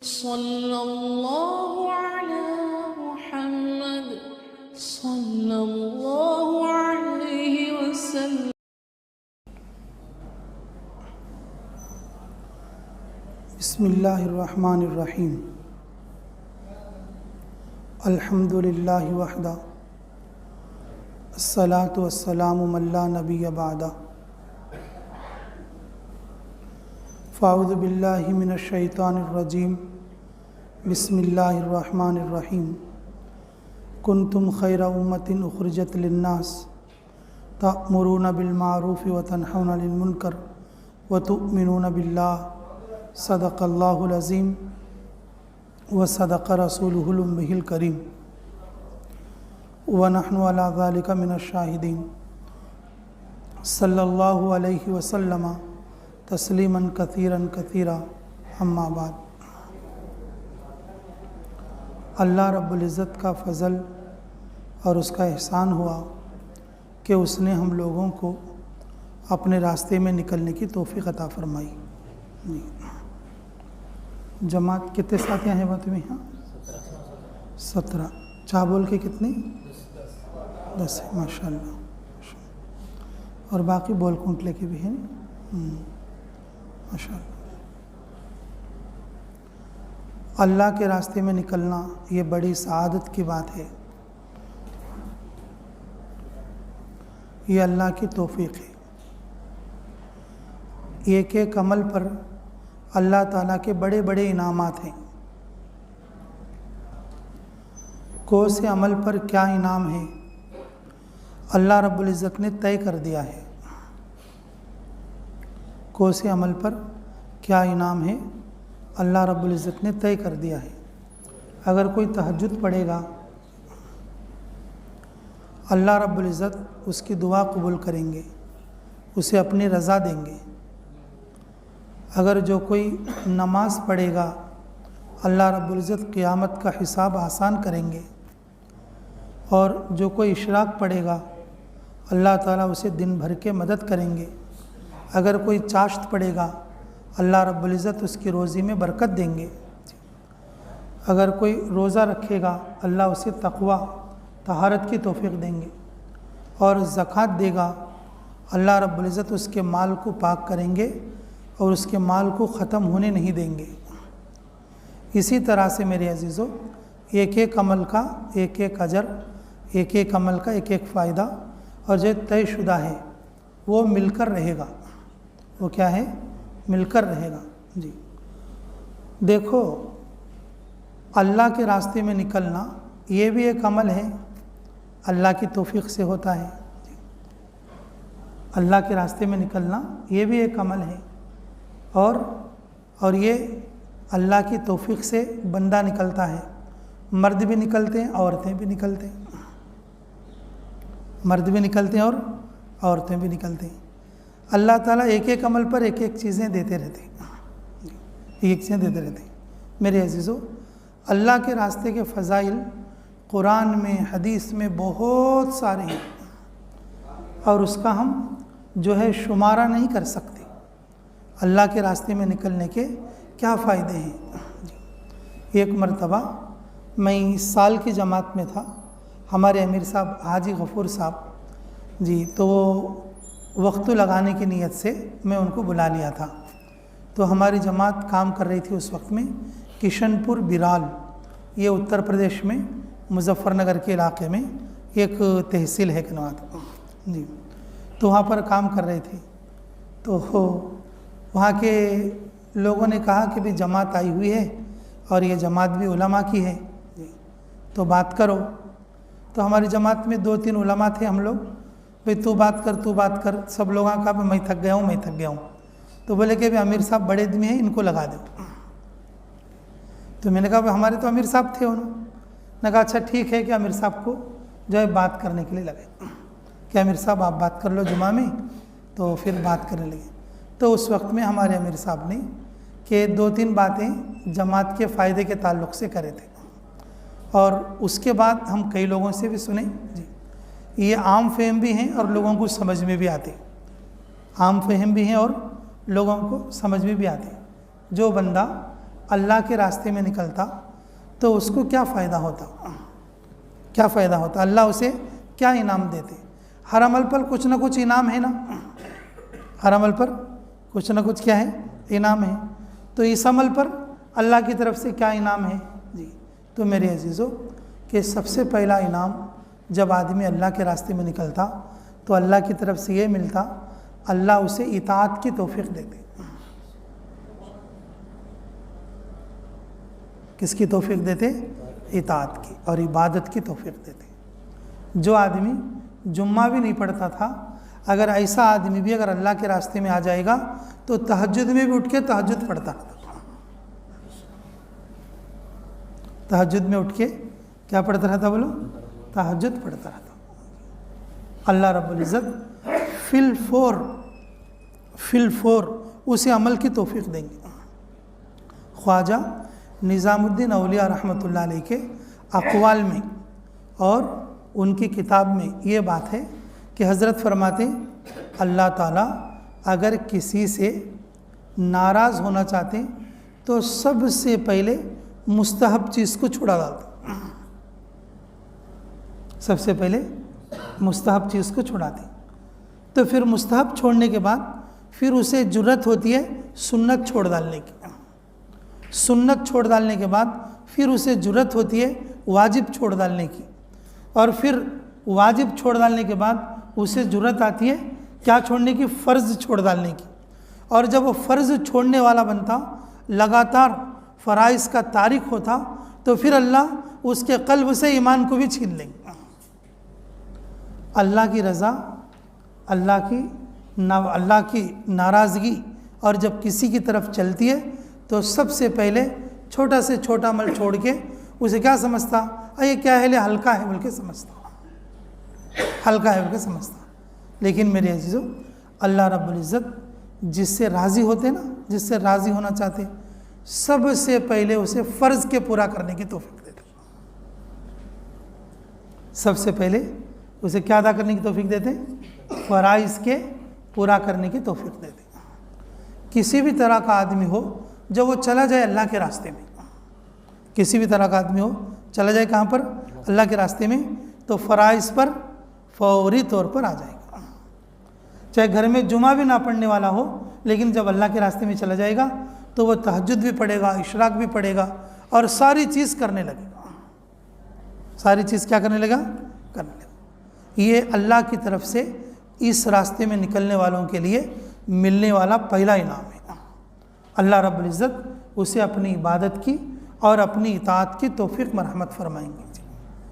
صلی اللہ علی محمد صلی اللہ علیہ وسلم۔ بسم اللہ الرحمن الرحیم۔ الحمد للہ وحدہ، الصلاۃ والسلام من لا نبی بعدہ۔ فاعوذ باللہ من الشیطان الرجیم، بسم اللہ الرحمن الرحیم۔ کنتم خیر امۃ اخرجت للناس تأمرون بالمعروف وتنہون عن المنکر وتؤمنون باللہ، صدق اللہ العظیم وصدق رسولہ النبی الکریم، ونحن علی ذلک من الشاہدین۔ صلی اللہ علیہ وسلم تسلیما کثیرا کثیرا، اما بعد۔ اللہ رب العزت کا فضل اور اس کا احسان ہوا کہ اس نے ہم لوگوں کو اپنے راستے میں نکلنے کی توفیق عطا فرمائی۔ جماعت کتنے ساتھیاں ہیں تمہیں یہاں؟ 17۔ چاہ بول کے کتنے؟ 10 ہے، ماشاء اللہ۔ اور باقی بول کونٹ لے کے بھی ہیں، ماشاء اللہ۔ اللہ کے راستے میں نکلنا یہ بڑی سعادت کی بات ہے، یہ اللہ کی توفیق ہے۔ ایک ایک عمل پر اللہ تعالیٰ کے بڑے بڑے انعامات ہیں۔ کون سے عمل پر کیا انعام ہے اللہ رب العزت نے طے کر دیا ہے۔ کون سے عمل پر کیا انعام ہے اللہ رب العزت نے طے کر دیا ہے۔ اگر کوئی تہجد پڑھے گا اللہ رب العزت اس کی دعا قبول کریں گے، اسے اپنی رضا دیں گے۔ اگر جو کوئی نماز پڑھے گا اللہ رب العزت قیامت کا حساب آسان کریں گے، اور جو کوئی اشراق پڑھے گا اللہ تعالیٰ اسے دن بھر کے مدد کریں گے۔ اگر کوئی چاشت پڑھے گا اللہ رب العزت اس کی روزی میں برکت دیں گے۔ اگر کوئی روزہ رکھے گا اللہ اسے تقوی طہارت کی توفیق دیں گے، اور زکوٰۃ دے گا اللہ رب العزت اس کے مال کو پاک کریں گے اور اس کے مال کو ختم ہونے نہیں دیں گے۔ اسی طرح سے میرے عزیزو، ایک ایک عمل کا ایک ایک اجر، ایک ایک عمل کا ایک ایک فائدہ، اور جو طے شدہ ہے وہ مل کر رہے گا۔ وہ کیا ہے؟ مل کر رہے گا۔ جی دیکھو، اللہ کے راستے میں نکلنا یہ بھی ایک عمل ہے، اللہ کی توفیق سے ہوتا ہے۔ اللہ کے راستے میں نکلنا یہ بھی ایک عمل ہے، اور یہ اللہ کی توفیق سے بندہ نکلتا ہے۔ مرد بھی نکلتے ہیں، عورتیں بھی نکلتے ہیں۔ مرد بھی نکلتے ہیں اور عورتیں بھی نکلتے ہیں۔ اللہ تعالیٰ ایک ایک عمل پر ایک ایک چیزیں دیتے رہتے ہیں، ایک چیزیں دیتے رہتے ہیں۔ میرے عزیزو، اللہ کے راستے کے فضائل قرآن میں حدیث میں بہت سارے ہیں، اور اس کا ہم جو ہے شمارہ نہیں کر سکتے۔ اللہ کے راستے میں نکلنے کے کیا فائدے ہیں۔ ایک مرتبہ میں سال کی جماعت میں تھا، ہمارے امیر صاحب حاجی غفور صاحب جی، تو وقت لگانے کی نیت سے میں ان کو بلا لیا تھا۔ تو ہماری جماعت کام کر رہی تھی اس وقت میں کشن پور بیرال، یہ اتر پردیش میں مظفر نگر کے علاقے میں ایک تحصیل ہے کنوات جی، تو وہاں پر کام کر رہے تھے۔ تو وہاں کے لوگوں نے کہا کہ بھی جماعت آئی ہوئی ہے اور یہ جماعت بھی علماء کی ہے جی، تو بات کرو۔ تو ہماری جماعت میں 2-3 علماء تھے، ہم لوگ بھئی تو بات کر، سب لوگوں کہا کہ میں تھک گیا ہوں۔ تو بولے کہ امیر صاحب بڑے آدمی ہیں، ان کو لگا دو۔ تو میں نے کہا ہمارے تو امیر صاحب تھے، انہوں نے کہا اچھا ٹھیک ہے، کہ امیر صاحب کو جو ہے بات کرنے کے لیے لگے کہ امیر صاحب آپ بات کر لو جمعہ میں، تو پھر بات کرنے لگے۔ تو اس وقت میں ہمارے امیر صاحب نے کہ 2-3 باتیں جماعت کے فائدے کے تعلق سے کرے تھے، اور اس کے بعد ہم کئی لوگوں سے بھی سنیں جی، یہ عام فہم بھی ہیں اور لوگوں کو سمجھ میں بھی آتے، عام فہم بھی ہیں اور لوگوں کو سمجھ میں بھی آتے۔ جو بندہ اللہ کے راستے میں نکلتا تو اس کو کیا فائدہ ہوتا؟ کیا فائدہ ہوتا؟ اللہ اسے کیا انعام دیتے؟ ہر عمل پر کچھ نہ کچھ انعام ہے نا، ہر عمل پر کچھ نہ کچھ کیا ہے؟ انعام ہے۔ تو اس عمل پر اللہ کی طرف سے کیا انعام ہے؟ جی تو میرے عزیزو کہ سب سے پہلا انعام جب آدمی اللہ کے راستے میں نکلتا تو اللہ کی طرف سے یہ ملتا، اللہ اسے اطاعت کی توفیق دیتے۔ کس کی توفیق دیتے؟ اطاعت کی اور عبادت کی توفیق دیتے۔ جو آدمی جمعہ بھی نہیں پڑھتا تھا، اگر ایسا آدمی بھی اگر اللہ کے راستے میں آ جائے گا تو تہجد میں بھی اٹھ کے تہجد پڑھتا رہتا، تہجد میں اٹھ کے کیا پڑھتا رہتا؟ بولو، تہجد پڑھتا رہتا۔ اللہ رب العزت فی الفور اسے عمل کی توفیق دیں گے۔ خواجہ نظام الدین اولیاء رحمۃ اللہ علیہ کے اقوال میں اور ان کی کتاب میں یہ بات ہے کہ حضرت فرماتے اللہ تعالیٰ اگر کسی سے ناراض ہونا چاہتے تو سب سے پہلے مستحب چیز کو چھڑا ڈالتے، سب سے پہلے مستحب چیز کو چھڑاتے، تو پھر مستحب چھوڑنے کے بعد پھر اسے جرت ہوتی ہے سنت چھوڑ ڈالنے کی، سنت چھوڑ ڈالنے کے بعد پھر اسے جرت ہوتی ہے واجب چھوڑ ڈالنے کی، اور پھر واجب چھوڑ ڈالنے کے بعد اسے جرت آتی ہے کیا چھوڑنے کی؟ فرض چھوڑ ڈالنے کی۔ اور جب وہ فرض چھوڑنے والا بنتا، لگاتار فرائض کا تارک ہوتا، تو پھر اللہ اس کے قلب سے ایمان کو بھی چھین لیں گے۔ اللہ کی رضا، اللہ کی ناراضگی اور جب کسی کی طرف چلتی ہے تو سب سے پہلے چھوٹا سے چھوٹا عمل چھوڑ کے اسے کیا سمجھتا؟ یہ کیا ہے؟ ہلکا ہے بول کے سمجھتا، ہلکا ہے بول کے سمجھتا۔ لیکن میرے عزیزو اللہ رب العزت جس سے راضی ہوتے نا، جس سے راضی ہونا چاہتے، سب سے پہلے اسے فرض کے پورا کرنے کی توفیق دیتے، سب سے پہلے اسے کیا ادا کرنے کی توفیق دیتے؟ فرائض کے پورا کرنے کی توفیق دیتے۔ کسی بھی طرح کا آدمی ہو جب وہ چلا جائے اللہ کے راستے میں، کسی بھی طرح کا آدمی ہو چلا جائے کہاں پر؟ اللہ کے راستے میں، تو فرائض پر فوری طور پر آ جائے گا۔ چاہے گھر میں جمعہ بھی نہ پڑھنے والا ہو، لیکن جب اللہ کے راستے میں چلا جائے گا تو وہ تہجد بھی پڑھے گا، اشراق بھی پڑھے گا، اور ساری چیز کرنے لگے گا، ساری چیز کیا کرنے لگا؟ کرنے لگا۔ یہ اللہ کی طرف سے اس راستے میں نکلنے والوں کے لیے ملنے والا پہلا انعام ہے۔ اللہ رب العزت اسے اپنی عبادت کی اور اپنی اطاعت کی توفیق مرحمت فرمائیں گے،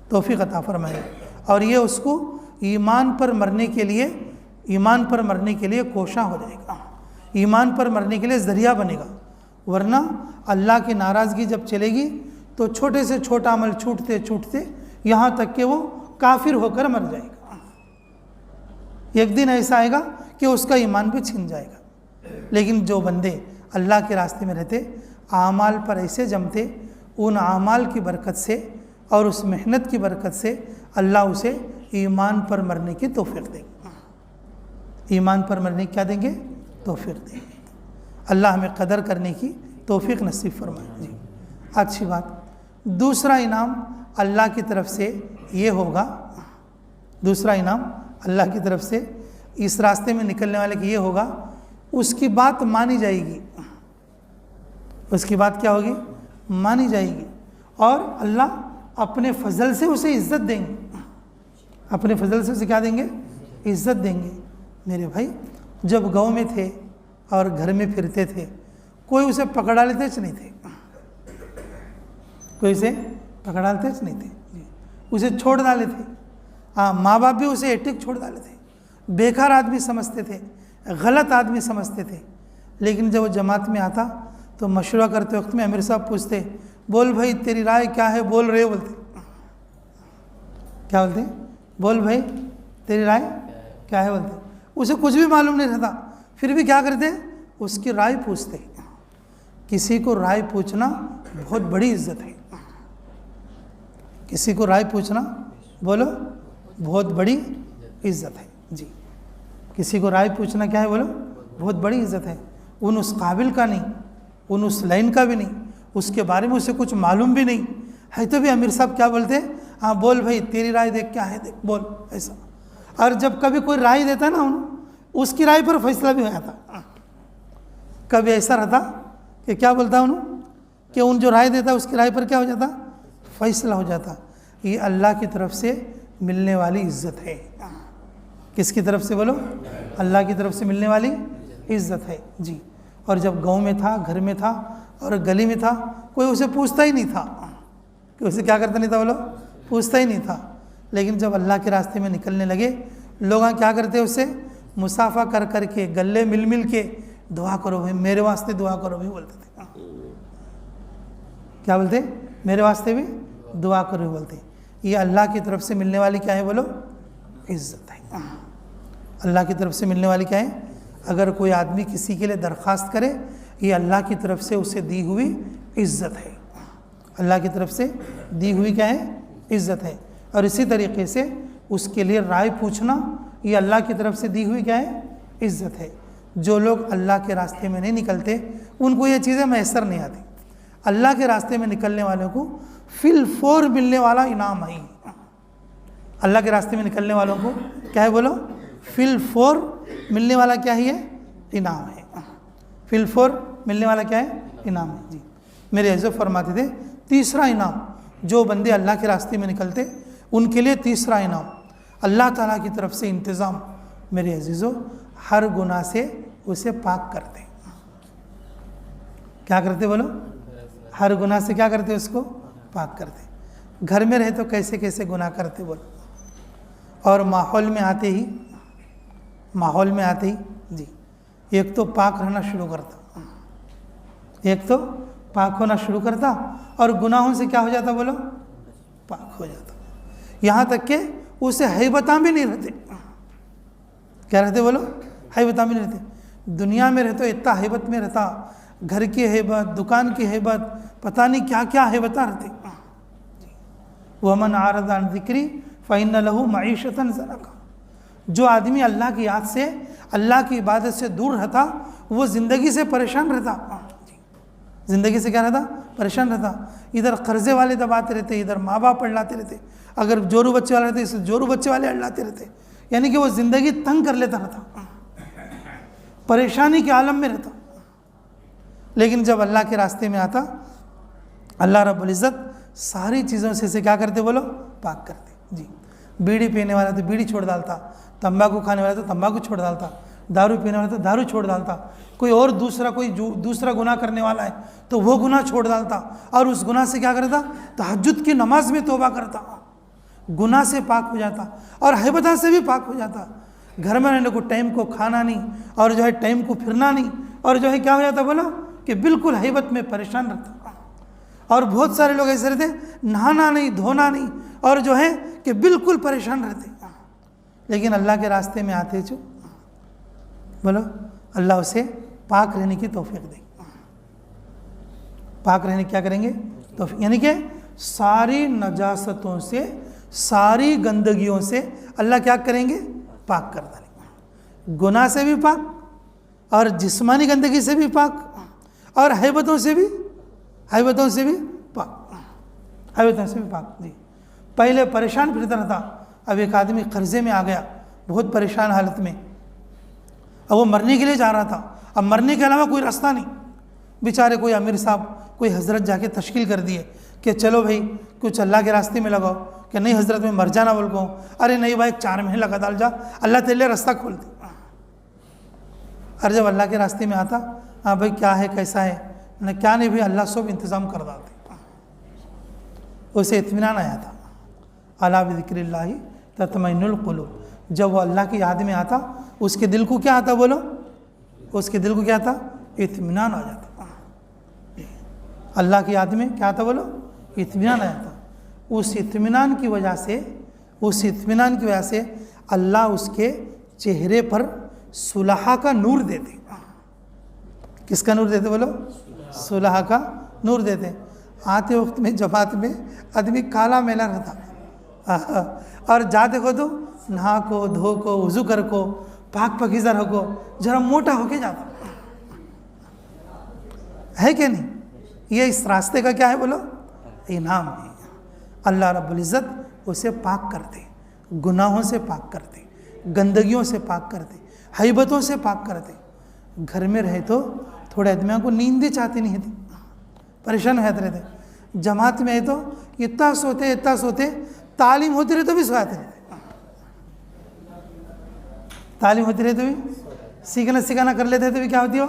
توفیق عطا فرمائیں گے، اور یہ اس کو ایمان پر مرنے کے لیے کوشاں ہو جائے گا، ایمان پر مرنے کے لیے ذریعہ بنے گا۔ ورنہ اللہ کی ناراضگی جب چلے گی تو چھوٹے سے چھوٹا عمل چھوٹتے یہاں تک کہ وہ کافر ہو کر مر جائے گا۔ ایک دن ایسا آئے گا کہ اس کا ایمان بھی چھن جائے گا۔ لیکن جو بندے اللہ کے راستے میں رہتے، اعمال پر ایسے جمتے، ان اعمال کی برکت سے اور اس محنت کی برکت سے اللہ اسے ایمان پر مرنے کی توفیق دیں گے، ایمان پر مرنے کی کیا دیں گے؟ توفیق دیں گے۔ اللہ ہمیں قدر کرنے کی توفیق نصیب فرمائے۔ جی اچھی بات۔ دوسرا انعام اللہ کی طرف سے یہ ہوگا، دوسرا انعام اللہ کی طرف سے اس راستے میں نکلنے والے کی یہ ہوگا، اس کی بات مانی جائے گی، اس کی بات کیا ہوگی؟ مانی جائے گی، اور اللہ اپنے فضل سے اسے عزت دیں گے، اپنے فضل سے اسے کیا دیں گے؟ عزت دیں گے۔ میرے بھائی جب گاؤں میں تھے اور گھر میں پھرتے تھے، کوئی اسے پکڑا لیتے نہیں تھے، کوئی اسے پکڑا لیتے نہیں تھے، اسے چھوڑ ڈالے تھے۔ ہاں، ماں باپ بھی اسے ایٹک چھوڑ ڈالے تھے، بیکار آدمی سمجھتے تھے، غلط آدمی سمجھتے تھے۔ لیکن جب وہ جماعت میں آتا تو مشورہ کرتے وقت میں امیر صاحب پوچھتے، بول بھائی تیری رائے کیا ہے؟ بول رہے ہو؟ بولتے کیا بولتے؟ بول بھائی تیری رائے کیا ہے؟ بولتے اسے کچھ بھی معلوم نہیں رہتا، پھر بھی کیا کرتے؟ اس کی رائے پوچھتے۔ کسی کو رائے پوچھنا بہت بڑی عزت ہے، کسی کو رائے پوچھنا بولو بہت بڑی عزت ہے۔ جی کسی کو رائے پوچھنا کیا ہے؟ بولو بہت بڑی عزت ہے۔ ان اس قابل کا نہیں، ان اس لائن کا بھی نہیں، اس کے بارے میں اسے کچھ معلوم بھی نہیں ہے، تو بھی امیر صاحب کیا بولتے ہیں، ہاں بول بھائی تیری رائے دیکھ کیا ہے دیکھ بول، ایسا۔ اور جب کبھی کوئی رائے دیتا ہے نا اس کی رائے پر فیصلہ بھی ہو جاتا۔ کبھی ایسا رہتا کہ کیا بولتا انہوں کہ ان جو رائے دیتا اس کی رائے پر کیا ہو جاتا، فیصلہ ہو جاتا۔ یہ اللہ کی طرف سے ملنے والی عزت ہے۔ کس کی طرف سے بولو، اللہ کی طرف سے ملنے والی عزت ہے جی۔ اور جب گاؤں میں تھا، گھر میں تھا اور گلی میں تھا، کوئی اسے پوچھتا ہی نہیں تھا کہ اسے کیا کرتا نہیں تھا، بولو پوچھتا ہی نہیں تھا۔ لیکن جب اللہ کے راستے میں نکلنے لگے، لوگ کیا کرتے اسے مصافحہ کر کر کے، گلے مل مل کے دعا کرو بھائی میرے واسطے دعا کرو بھی بولتے تھے۔ کیا بولتے، میرے واسطے بھی دعا کرو بھی بولتے۔ یہ اللہ کی طرف سے ملنے والی کیا ہے بولو، عزت ہے۔ اللہ کی طرف سے ملنے والی کیا ہے، اگر کوئی آدمی کسی کے لیے درخواست کرے، یہ اللہ کی طرف سے اسے دی ہوئی عزت ہے۔ اللہ کی طرف سے دی ہوئی کیا ہے، عزت ہے۔ اور اسی طریقے سے اس کے لیے رائے پوچھنا، یہ اللہ کی طرف سے دی ہوئی کیا ہے، عزت ہے۔ جو لوگ اللہ کے راستے میں نہیں نکلتے ان کو یہ چیزیں میسر نہیں آتی۔ اللہ کے راستے میں نکلنے والوں کو فی الفور ملنے والا انعام ہے۔ اللہ کے راستے میں نکلنے والوں کو کیا ہے بولو، فی الفور ملنے والا کیا ہے، یہ انعام ہے۔ فی الفور ملنے والا کیا ہے، انعام ہے جی۔ میرے عزیزو فرماتے تھے تیسرا انعام، جو بندے اللہ کے راستے میں نکلتے ان کے لیے تیسرا انعام اللہ تعالیٰ کی طرف سے انتظام، میرے عزیزو ہر گناہ سے اسے پاک کرتے۔ کیا کرتے بولو، ہر گناہ سے کیا کرتے، اس کو پاک کرتے۔ گھر میں رہے تو کیسے کیسے گناہ کرتے بولو، اور ماحول میں آتے ہی جی ایک تو پاک رہنا شروع کرتا، ایک تو پاک ہونا شروع کرتا، اور گناہوں سے کیا ہو جاتا بولو، پاک ہو جاتا۔ یہاں تک کہ اسے ہیبتاں بھی نہیں رہتے۔ کیا رہتے بولو، ہیبتاں بھی نہیں رہتے۔ دنیا میں رہتے اتنا ہیبت میں رہتا، گھر کی ہیبت، دکان کی ہیبت، پتہ نہیں کیا کیا ہیبتاں رہتے۔ وَمَنْ عَارَضَ عَنْ ذِكْرِي فَإِنَّ لَهُ مَعِيشَةً ضَنْكًا۔ جو آدمی اللہ کی یاد سے، اللہ کی عبادت سے دور رہتا، وہ زندگی سے پریشان رہتا، زندگی سے کیا رہتا، پریشان رہتا۔ ادھر قرضے والے دباتے رہتے، ادھر ماں باپ اڑلاتے رہتے، اگر جورو بچے والے رہتے، اس جورو بچے والے اڑلاتے رہتے، یعنی کہ وہ زندگی تنگ کر لیتا رہتا، پریشانی کے عالم میں رہتا۔ لیکن جب اللہ کے راستے میں آتا، اللہ رب العزت ساری چیزوں سے اسے کیا کرتے بولو، پاک کرتے جی۔ بیڑی پینے والا تو بیڑی چھوڑ ڈالتا، تمباکو کھانے والا تو تمباکو چھوڑ ڈالتا، دارو پینے والا تو دارو چھوڑ ڈالتا، کوئی اور دوسرا گناہ کرنے والا ہے تو وہ گناہ چھوڑ ڈالتا، اور اس گناہ سے کیا کرتا، تہجد کی نماز میں توبہ کرتا، گناہ سے پاک ہو جاتا، اور ہیبتاں سے بھی پاک ہو جاتا۔ گھر میں رہنے کو ٹائم کو کھانا نہیں، اور جو ہے ٹائم کو پھرنا نہیں، اور جو ہے کیا ہو جاتا بولو کہ بالکل ہیبت میں پریشان رہتا۔ اور بہت سارے لوگ ایسے رہتے نہانا نہیں، دھونا نہیں، اور جو ہے کہ بالکل پریشان رہتے۔ لیکن اللہ کے راستے میں آتے جو بولو، اللہ اسے پاک رہنے کی توفیق دے، پاک رہنے کیا کریں گے توفیق، یعنی کہ ساری نجاستوں سے، ساری گندگیوں سے اللہ کیا کریں گے، پاک کر دیں گے۔ گناہ سے بھی پاک، اور جسمانی گندگی سے بھی پاک، اور ہیبتوں سے بھی پاک، ہیبتوں سے بھی پاک جی۔ پہلے پریشان پھرتا رہتا، اب ایک آدمی قرضے میں آ گیا، بہت پریشان حالت میں، اب وہ مرنے کے لیے جا رہا تھا، اب مرنے کے علاوہ کوئی راستہ نہیں۔ بیچارے کوئی امیر صاحب، کوئی حضرت جا کے تشکیل کر دیے کہ چلو بھائی کچھ اللہ کے راستے میں لگاؤ، کہ نہیں حضرت میں مر جانا بول کو، ارے نہیں بھائی 4 مہینے لگا ڈال جا، اللہ تیرے لیے راستہ کھول دے۔ اور جب اللہ کے راستے میں آتا، ہاں بھائی کیا ہے کیسا ہے، نہ کیا نہیں بھائی اللہ سب انتظام کر ڈالتے، اسے اطمینان آیا تھا۔ الا بذکر اللہ تطمئن القلوب۔ جب وہ اللہ کی یاد میں آتا، اس کے دل کو کیا آتا بولو، اس کے دل کو کیا آتا، اطمینان آ جاتا۔ اللہ کی یاد میں کیا آتا بولو، اطمینان آیا تھا۔ اس اطمینان کی وجہ سے اللہ اس کے چہرے پر صلحہ کا نور دیتے۔ کس کا نور دیتے بولو، صلحہ کا نور دیتے۔ آتے وقت میں جماعت میں آدمی کالا میلا رہتا، اور جاتے کو تو نہا کو، دھو کو، وضو کر کو، پاک پاکیزہ رہو کو، ذرا موٹا ہو کے جاتا ہے کہ نہیں۔ یہ اس راستے کا کیا ہے بولو؟ انعام ہے۔ اللہ رب العزت اسے پاک کرتے، گناہوں سے پاک کرتے، گندگیوں سے پاک کرتے، حیبتوں سے پاک کرتے۔ گھر میں رہے تو تھوڑے آدمیوں کو نیند چاہتی نہیں تھی، پریشان ہوتے رہتے۔ جماعت میں ہے تو اتنا سوتے، تعلیم ہوتی رہے تو بھی سوتے رہتے، تعلیم ہوتی رہے تو بھی سیکھنا کر لیتے تو بھی کیا ہوتی ہو؟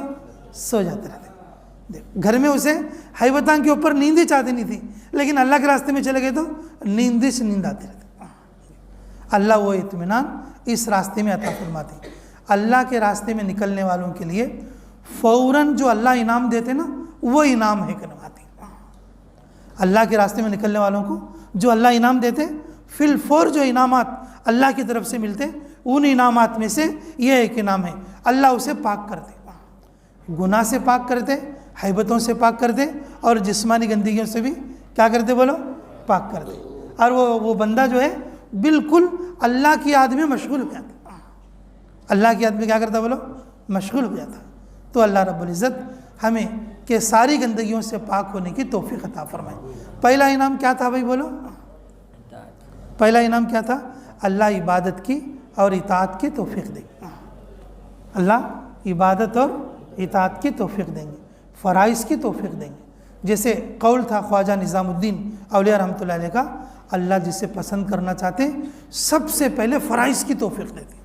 سو جاتے رہتے۔ گھر میں اسے حیبتاں کے اوپر نیند ہی چاہتی نہیں تھی، لیکن اللہ کے راستے میں چلے گئے تو نیند آتی رہتی۔ اللہ وہ اطمینان اس راستے میں عطا فرماتے۔ اللہ کے راستے میں نکلنے والوں کے لیے فوراً جو اللہ انعام دیتے نا، وہ انعام ہے کرواتے۔ اللہ کے راستے میں نکلنے والوں کو جو اللہ انعام دیتے، فی الفور جو انعامات اللہ کی طرف سے ملتے، ان انعامات میں سے یہ ایک انعام ہے، اللہ اسے پاک کرتے، گناہ سے پاک کرتے، حیبتوں سے پاک کرتے، اور جسمانی گندگیوں سے بھی کیا کرتے بولو؟ پاک کرتے۔ اور وہ بندہ جو ہے بالکل اللہ کی یاد میں مشغول ہو جاتا، اللہ کی یاد میں کیا کرتا بولو؟ مشغول ہو جاتا۔ تو اللہ رب العزت ہمیں کہ ساری گندگیوں سے پاک ہونے کی توفیق عطا فرمائے۔ پہلا انعام کیا تھا بھائی بولو؟ پہلا انعام کیا تھا؟ اللہ عبادت کی اور اطاعت کی توفیق دیں گے۔ اللہ عبادت اور اطاعت کی توفیق دیں گے، فرائض کی توفیق دیں گے۔ جیسے قول تھا خواجہ نظام الدین اولیاء رحمۃ اللہ علیہ کا، اللہ جسے پسند کرنا چاہتے سب سے پہلے فرائض کی توفیق دیتے،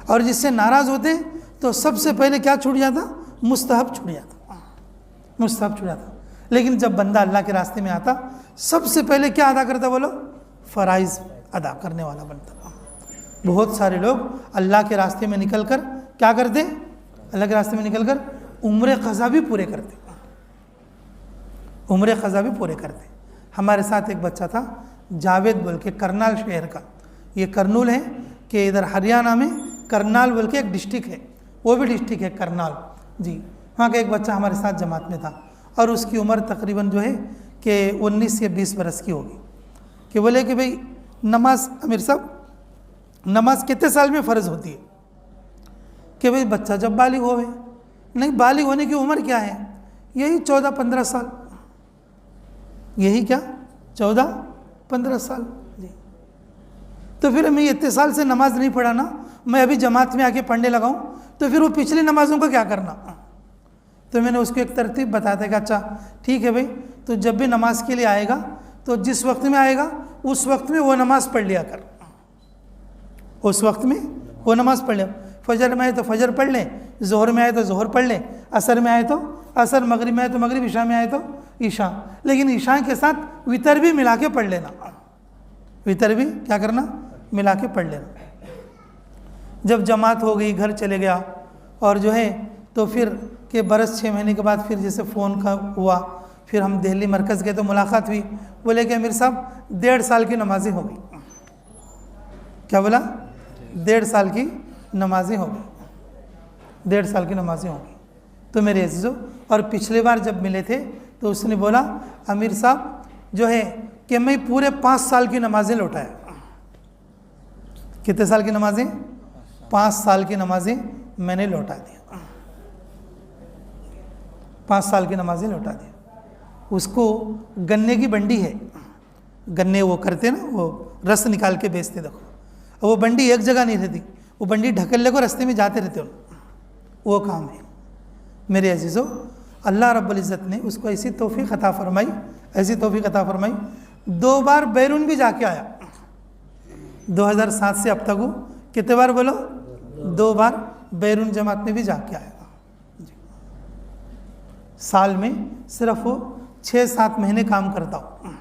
اور جس سے ناراض ہوتے تو سب سے پہلے کیا چھوٹ جاتا؟ مستحب چھوٹ جاتا۔ لیکن جب بندہ اللہ کے راستے میں آتا، سب سے پہلے کیا ادا کرتا بولو؟ فرائض ادا کرنے والا بنتا۔ بہت سارے لوگ اللہ کے راستے میں نکل کر کیا کرتے؟ اللہ کے راستے میں نکل کر عمر قضا بھی پورے کرتے، عمر قضا بھی پورے کرتے۔ ہمارے ساتھ ایک بچہ تھا جاوید بول کے، کرنال شہر کا، یہ کرنول ہے کہ ادھر ہریانہ میں کرنال بول کے ایک ڈسٹرکٹ ہے، وہ بھی ڈسٹرکٹ ہے کرنال جی، وہاں کا ایک بچہ ہمارے ساتھ جماعت میں تھا، اور اس کی عمر تقریباً جو ہے کہ 19 یا 20 برس کی ہوگی۔ کہ بولے کہ بھئی نماز، امیر صاحب نماز کتنے سال میں فرض ہوتی ہے؟ کہ بھئی بچہ جب بالغ ہوئے، نہیں بالغ ہونے کی عمر کیا ہے؟ یہی 14-15 سال، یہی کیا 14-15 سال جی۔ تو پھر میں اتنے سال سے نماز نہیں پڑھا نا، میں ابھی جماعت میں آ کے پڑھنے لگا ہوں، تو پھر وہ پچھلی نمازوں کا کیا کرنا؟ تو میں نے اس کو ایک ترتیب بتایا کہ اچھا ٹھیک ہے بھائی، تو جب بھی نماز کے لیے آئے گا تو جس وقت میں آئے گا اس وقت میں وہ نماز پڑھ لیا کر، اس وقت میں وہ نماز پڑھ لیا۔ فجر میں آئے تو فجر پڑھ لیں، ظہر میں آئے تو ظہر پڑھ لیں، عصر میں آئے تو عصر، مغرب میں آئے تو مغرب، عشاء میں آئے تو عشاء، لیکن عشاء کے ساتھ وتر بھی ملا کے پڑھ لینا، وتر بھی کیا کرنا؟ ملا کے پڑھ لینا۔ جب جماعت ہو گئی، گھر چلے گیا، اور جو ہے تو پھر کہ برس 6 مہینے کے بعد پھر جیسے فون کا ہوا، پھر ہم دہلی مرکز گئے تو ملاقات ہوئی، بولے کہ امیر صاحب 1.5 سال کی نمازیں ہو گئی۔ کیا بولا؟ 1.5 سال کی نمازیں ہو گئی، 1.5 سال کی نمازیں ہو گئی۔ تو میرے عزیزو، اور پچھلی بار جب ملے تھے تو اس نے بولا امیر صاحب جو ہے کہ میں پورے 5 سال کی نمازیں لوٹایا۔ کتنے سال کی نمازیں؟ 5 سال کی نمازیں میں نے لوٹا دیا، 5 سال کی نمازیں لوٹا دیا۔ اس کو گنے کی بنڈی ہے، گنے وہ کرتے نا، وہ رس نکال کے بیچتے، دیکھو وہ بنڈی ایک جگہ نہیں رہتی، وہ بنڈی ڈھکلے کو رستے میں جاتے رہتے، وہ کام ہے۔ میرے عزیزو، اللہ رب العزت نے اس کو ایسی توفیق عطا فرمائی، ایسی توفیق عطا فرمائی، 2 بار بیرون بھی جا کے آیا، 2007 سے اب تک وہ کتنے بار بولو؟ 2 بار بیرون جماعت میں بھی جا کے آیا۔ سال میں صرف وہ 6-7 مہینے کام کرتا ہوں،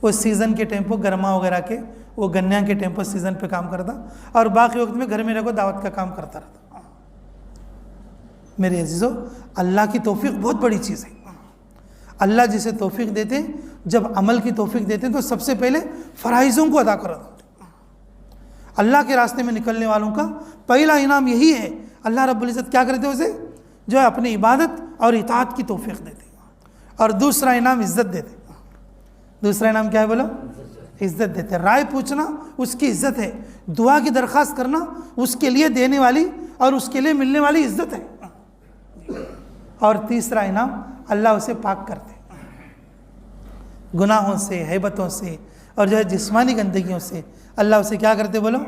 وہ سیزن کے ٹائم پہ گرما وغیرہ کے، وہ گنیا کے ٹائم پہ سیزن پہ کام کرتا، اور باقی وقت میں گھر میں رہ کو دعوت کا کام کرتا رہتا۔ میرے عزیزو، اللہ کی توفیق بہت بڑی چیز ہے۔ اللہ جسے توفیق دیتے، جب عمل کی توفیق دیتے تو سب سے پہلے فرائضوں کو ادا کرتا۔ اللہ کے راستے میں نکلنے والوں کا پہلا انعام یہی ہے، اللہ رب العزت کیا کرتے اسے؟ جو ہے اپنی عبادت اور اطاعت کی توفیق دیتے، اور دوسرا انعام عزت دیتے۔ دوسرا انعام کیا ہے بولو؟ عزت دیتے۔ رائے پوچھنا اس کی عزت ہے، دعا کی درخواست کرنا اس کے لیے دینے والی اور اس کے لیے ملنے والی عزت ہے۔ اور تیسرا انعام اللہ اسے پاک کرتے گناہوں سے، ہیبتوں سے اور جو ہے جسمانی گندگیوں سے اللہ اسے کیا کرتے بولو؟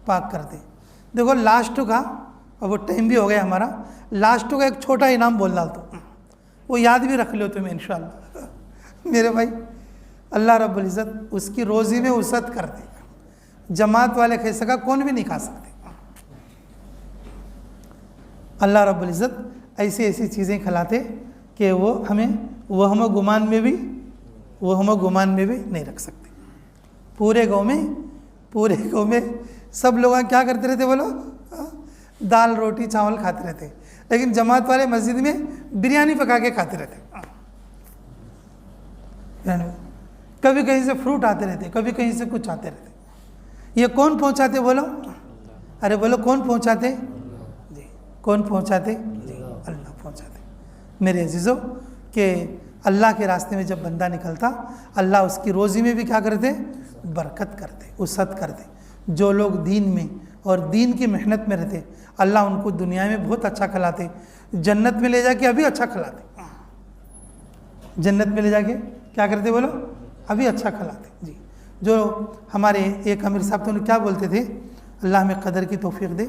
پاک کرتے۔ دیکھو لاسٹ کا، اور وہ ٹائم بھی ہو گیا ہمارا، لاسٹ کا ایک چھوٹا انعام بول ڈالتا ہوں، وہ یاد بھی رکھ لو تمہیں انشاءاللہ میرے بھائی۔ اللہ رب العزت اس کی روزی میں وسعت کر دے، جماعت والے کھیسے کا کون بھی نہیں کھا سکتے۔ اللہ رب العزت ایسی ایسی چیزیں کھلاتے کہ وہ ہمیں وہم و گمان میں بھی نہیں رکھ سکتے۔ پورے گاؤں میں سب لوگ کیا کرتے رہتے بولو؟ دال روٹی چاول کھاتے رہتے، لیکن جماعت والے مسجد میں بریانی پکا کے کھاتے رہتے۔ کبھی کہیں سے فروٹ آتے رہتے، کبھی کہیں سے کچھ آتے رہتے۔ یہ کون پہنچاتے بولو؟ ارے بولو کون پہنچاتے؟ جی کون پہنچاتے؟ جی اللہ پہنچاتے۔ میرے عزیزو کہ اللہ کے راستے میں جب بندہ نکلتا، اللہ اس کی روزی میں بھی کیا کرتے؟ برکت کرتے، وسعت کرتے۔ جو لوگ دین میں اور دین کی محنت میں رہتے، اللہ ان کو دنیا میں بہت اچھا کھلاتے، جنت میں لے جا کے ابھی اچھا کھلاتے۔ جنت میں لے جا کے کیا کرتے بولو؟ ابھی اچھا کھلاتے۔ جی جو ہمارے ایک امیر صاحب تو انہیں کیا بولتے تھے، اللہ ہمیں قدر کی توفیق دے،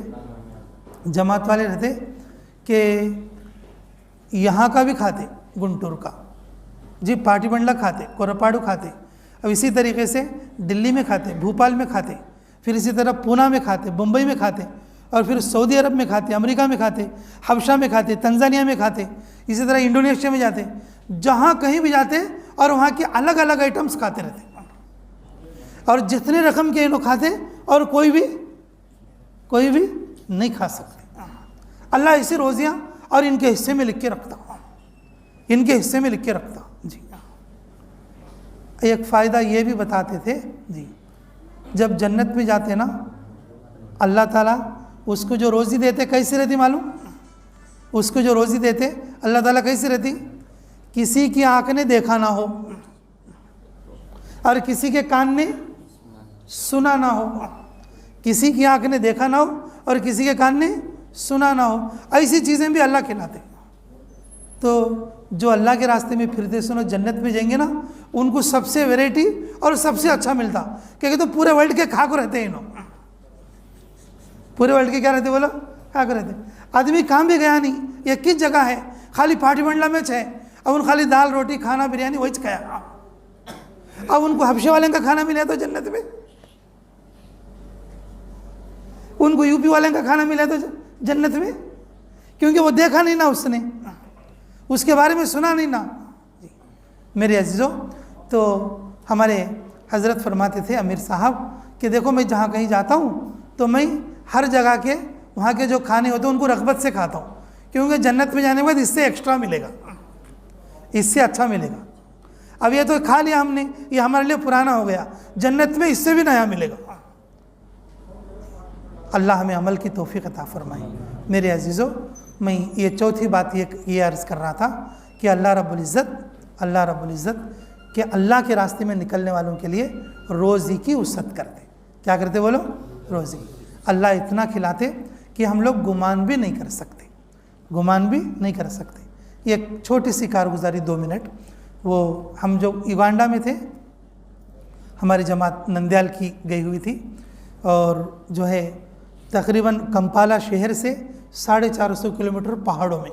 جماعت والے رہتے کہ یہاں کا بھی کھاتے، گنٹور کا، جی پاٹی بنڈلا کھاتے، کورپاڑو کھاتے، اب اسی طریقے سے دلی میں کھاتے، بھوپال میں کھاتے، پھر اسی طرح پونا میں کھاتے، بمبئی میں کھاتے، اور پھر سعودی عرب میں کھاتے، امریکہ میں کھاتے، حبشہ میں کھاتے، تنزانیہ میں کھاتے، اسی طرح انڈونیشیا میں جاتے، جہاں کہیں بھی جاتے اور وہاں کے الگ الگ آئٹمس کھاتے رہتے، اور جتنے رقم کے انہوں کھاتے اور کوئی بھی نہیں کھا سکتے۔ اللہ ایسی روزیاں اور ان کے حصے میں لکھ کے رکھتا، جی ایک فائدہ یہ بھی بتاتے تھے، جی جب جنت میں جاتے نا، اللہ تعالیٰ اس کو جو روزی دیتے کیسی رہتی معلوم؟ اس کو جو روزی دیتے اللہ تعالیٰ کیسی رہتی؟ کسی کی آنکھ نے دیکھا نہ ہو اور کسی کے کان نے سنا نہ ہو، کسی کی آنکھ نے دیکھا نہ ہو اور کسی کے کان نے سنا نہ ہو، ایسی چیزیں بھی اللہ کھلاتے۔ تو جو اللہ کے راستے میں پھرتے سنو جنت میں جائیں گے نا، ان کو سب سے ویرائٹی اور سب سے اچھا ملتا، کیونکہ تو پورے ورلڈ کے کھا کو رہتے ہیں، انہوں پورے ورلڈ کے کیا رہتے بولو؟ کھا کو رہتے۔ آدمی کام بھی گیا نہیں، یہ کس جگہ ہے؟ خالی پاٹی بنڈلا میں ہے، اب ان خالی دال روٹی کھانا بریانی وہی کھایا، اب ان کو حبشے والے کا کھانا ملا تو جنت میں، ان کو یو پی والے کا کھانا ملا تو جنت میں، کیونکہ وہ دیکھا نہیں نا، اس نے اس کے بارے میں سنا نہیں نا۔ میرے عزیزوں، تو ہمارے حضرت فرماتے تھے امیر صاحب کہ دیکھو میں جہاں کہیں جاتا ہوں تو میں ہر جگہ کے وہاں کے جو کھانے ہوتے ہیں ان کو رغبت سے کھاتا ہوں، کیونکہ جنت میں جانے کے بعد اس سے ایکسٹرا ملے گا، اس سے اچھا ملے گا۔ اب یہ تو کھا لیا ہم نے، یہ ہمارے لیے پرانا ہو گیا، جنت میں اس سے بھی نیا ملے گا۔ اللہ ہمیں عمل کی توفیق عطا فرمائے۔ میرے عزیزوں، میں یہ چوتھی بات یہ عرض کر رہا تھا کہ اللہ رب العزت کہ اللہ کے راستے میں نکلنے والوں کے لیے روزی کی وسعت کرتے۔ کیا کرتے بولو؟ روزی۔ اللہ اتنا کھلاتے کہ ہم لوگ گمان بھی نہیں کر سکتے۔ یہ ایک چھوٹی سی کارگزاری 2 منٹ، وہ ہم جو یوگانڈا میں تھے، ہماری جماعت نندیال کی گئی ہوئی تھی، اور جو ہے تقریباً کمپالا شہر سے 450 کلومیٹر پہاڑوں میں،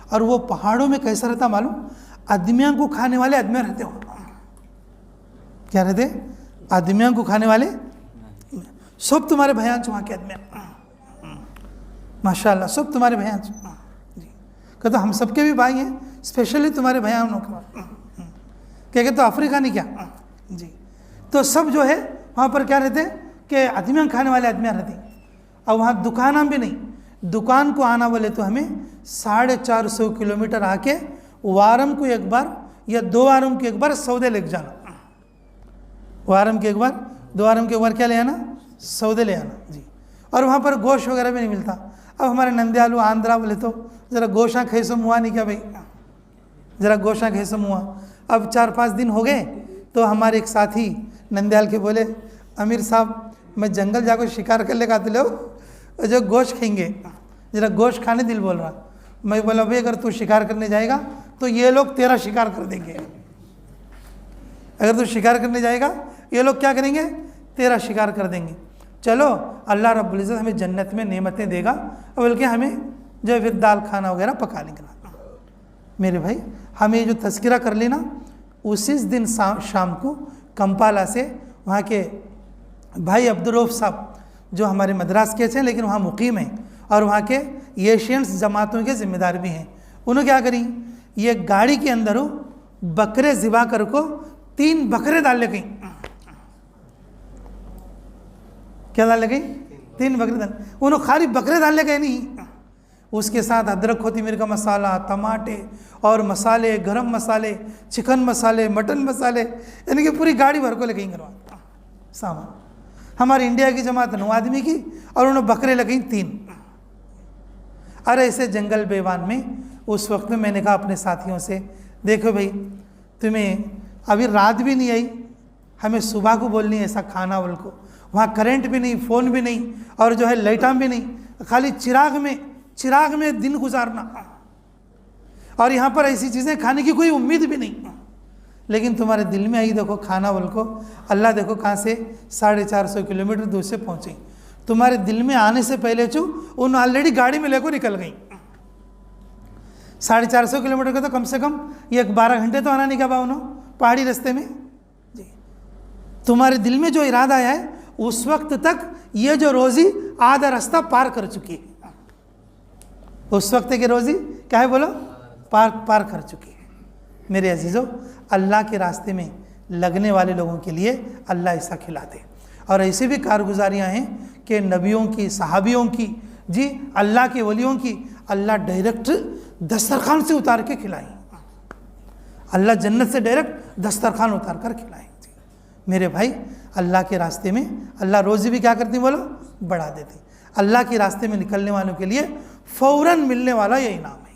اور وہ پہاڑوں میں کیسا رہتا معلوم؟ آدمیاں کو کھانے والے آدمی رہتے ہو۔ کیا رہتے؟ آدمیاں کو کھانے والے، سب تمہارے بھیان وہاں کے آدمی، ماشاءاللہ سب تمہارے بھیان، جی کہتا ہم سب کے بھی بھائی ہیں، اسپیشلی تمہارے بھیانوں کا، کہ تو افریقہ نہیں کیا، جی تو سب جو ہے وہاں پر کیا رہتے کہ آدمیاں کھانے والے آدمیاں رہتے ہیں، اور وہاں دکاناں بھی نہیں، دکان کو آنا بولے تو ہمیں 450 کلومیٹر آ کے وارم کو ایک بار یا 2 وارم کے ایک بار سودے لے جانا، وارم کے ایک بار 2 وارم کے ایک بار کیا لے آنا؟ سودے لے آنا، جی اور وہاں پر گوشت وغیرہ بھی نہیں ملتا۔ اب ہمارے نندیالو آندھرا بولے تو ذرا گوشاں کھیسو موا نہیں کیا بھائی، ذرا گوشاں کھیسو موا۔ اب 4-5 دن ہو گئے تو ہمارے ایک ساتھی نندیال کے بولے امیر صاحب میں جنگل جا کر شکار کر لے آتے لو جو گوشت کھائیں گے، ذرا گوشت کھانے دل بول رہا۔ میں بولا بھائی اگر تو شکار کرنے جائے گا تو یہ لوگ تیرا شکار کر دیں گے. اگر تو شکار کرنے جائے گا یہ لوگ کیا کریں گے؟ تیرا شکار کر دیں گے. چلو اللہ رب العزت ہمیں جنت میں نعمتیں دے گا اور بلکہ ہمیں جو ہے پھر دال کھانا وغیرہ پکا لیں گے. میرے بھائی ہمیں جو تذکرہ کر لینا اسی دن شام کو کمپالا سے وہاں کے بھائی عبدالرؤف صاحب جو ہمارے مدراس کے ہیں لیکن وہاں مقیم ہیں اور وہاں کے ایشینس جماعتوں کے ذمہ دار بھی ہیں. انہوں کیا کریں، یہ گاڑی کے اندر بکرے ذبح کر کو 3 بکرے ڈال لے گئیں. کیا ڈال لے گئیں؟ 3 بکرے ڈال. انہوں خالی بکرے ڈال لے گئے نہیں، اس کے ساتھ ادرک ہوتی مرچ کا مسالہ، ٹماٹے اور مسالے، گرم مسالے، چکن مسالے، مٹن مسالے، یعنی کہ پوری گاڑی بھر کو لے گئیں سامان. ہماری انڈیا کی جماعت 9 آدمی کی اور انہوں بکرے لگیں 3. ارے ایسے جنگل بیوان میں اس وقت میں نے کہا اپنے ساتھیوں سے دیکھو بھائی تمہیں ابھی رات بھی نہیں آئی، ہمیں صبح کو بولنی ہے ایسا کھانا بول کو. وہاں کرنٹ بھی نہیں، فون بھی نہیں اور جو ہے لائٹاں بھی نہیں، خالی چراغ میں دن گزارنا، اور یہاں پر ایسی چیزیں کھانے کی کوئی امید بھی نہیں. لیکن تمہارے دل میں آئی دیکھو کھانا بول کو، اللہ دیکھو کہاں سے 450 کلومیٹر دور سے پہنچے. تمہارے دل میں آنے سے پہلے انہوں آلریڈی گاڑی میں لے کو نکل گئیں. 450 کلومیٹر کا تو کم سے کم یہ 12 گھنٹے تو آنا نہیں کہا انہوں پہاڑی رستے میں. جی تمہارے دل میں جو ارادہ آیا ہے اس وقت تک یہ جو روزی آدھا راستہ پار کر چکی ہے. اس وقت کی روزی کیا ہے بولو؟ پار کر چکی ہے. میرے عزیزو اللہ کے راستے میں لگنے والے لوگوں کے لیے اللہ ایسا کھلاتے. اور ایسی بھی کارگزاریاں ہیں کہ نبیوں کی، صحابیوں کی، جی اللہ کے ولیوں کی اللہ ڈائریکٹ دسترخوان سے اتار کے کھلائیں. اللہ جنت سے ڈائریکٹ دسترخوان اتار کر کھلائیں. جی میرے بھائی اللہ کے راستے میں اللہ روزی بھی کیا کرتی بولو؟ بڑھا دیتی. اللہ کے راستے میں نکلنے والوں کے لیے فوراً ملنے والا یہ انعام ہے.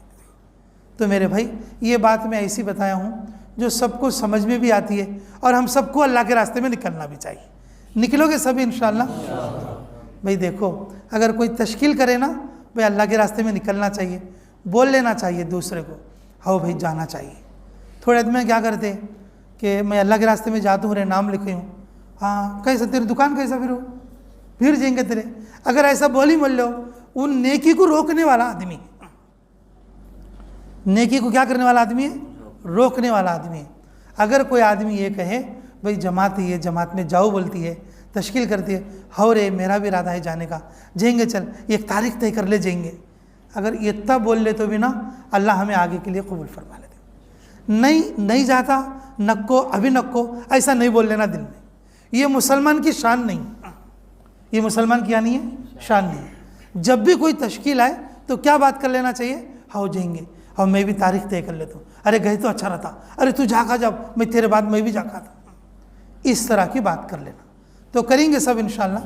تو میرے بھائی یہ بات میں ایسی بتایا ہوں جو سب کو سمجھ میں بھی آتی ہے اور ہم سب کو اللہ کے راستے میں نکلنا بھی چاہیے. نکلو گے سب انشاءاللہ؟ بھائی دیکھو اگر کوئی تشکیل کرے نا بھائی اللہ کے راستے میں نکلنا چاہیے، بول لینا چاہیے دوسرے کو ہاؤ بھائی جانا چاہیے. تھوڑے آدمی کیا کرتے کہ میں اللہ کے راستے میں جاتا ہوں، رے نام لکھے ہوں، ہاں کیسا تیری دکان کیسا پھر جائیں گے تیرے. اگر ایسا بول ہی مل لو ان نیکی کو روکنے والا آدمی، نیکی کو کیا کرنے والا آدمی ہے؟ روکنے والا آدمی ہے. اگر کوئی آدمی یہ کہے بھئی جماعت یہ جماعت میں جاؤ بولتی ہے، تشکیل کرتی ہے، ہاؤ رے میرا بھی ارادہ ہے جانے کا، جائیں گے، چل ایک تاریخ طے کر لے جائیں گے. اگر اتنا بول لے تو بھی نا اللہ ہمیں آگے کے لیے قبول فرما لیتے. نہیں جاتا نکو ابھی نکو ایسا نہیں بول لینا دل میں. یہ مسلمان کی شان نہیں، یہ مسلمان کی نہیں ہے، شان نہیں. جب بھی کوئی تشکیل آئے تو کیا بات کر لینا چاہیے؟ ہاؤ جائیں گے، اور میں بھی تاریخ طے کر لیتا ہوں، ارے گئے تو اچھا رہتا، ارے تو جا کا جب میں تیرے بعد میں بھی جا کا تھا. اس طرح کی بات کر لینا. تو کریں گے سب انشاءاللہ.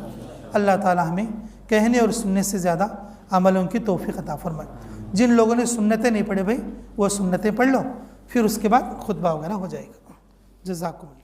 اللہ تعالی ہمیں کہنے اور سننے سے زیادہ عملوں کی توفیق عطا فرمائے. جن لوگوں نے سنتیں نہیں پڑھے بھائی وہ سنتیں پڑھ لو، پھر اس کے بعد خطبہ وغیرہ ہو جائے گا. جزاکم اللہ.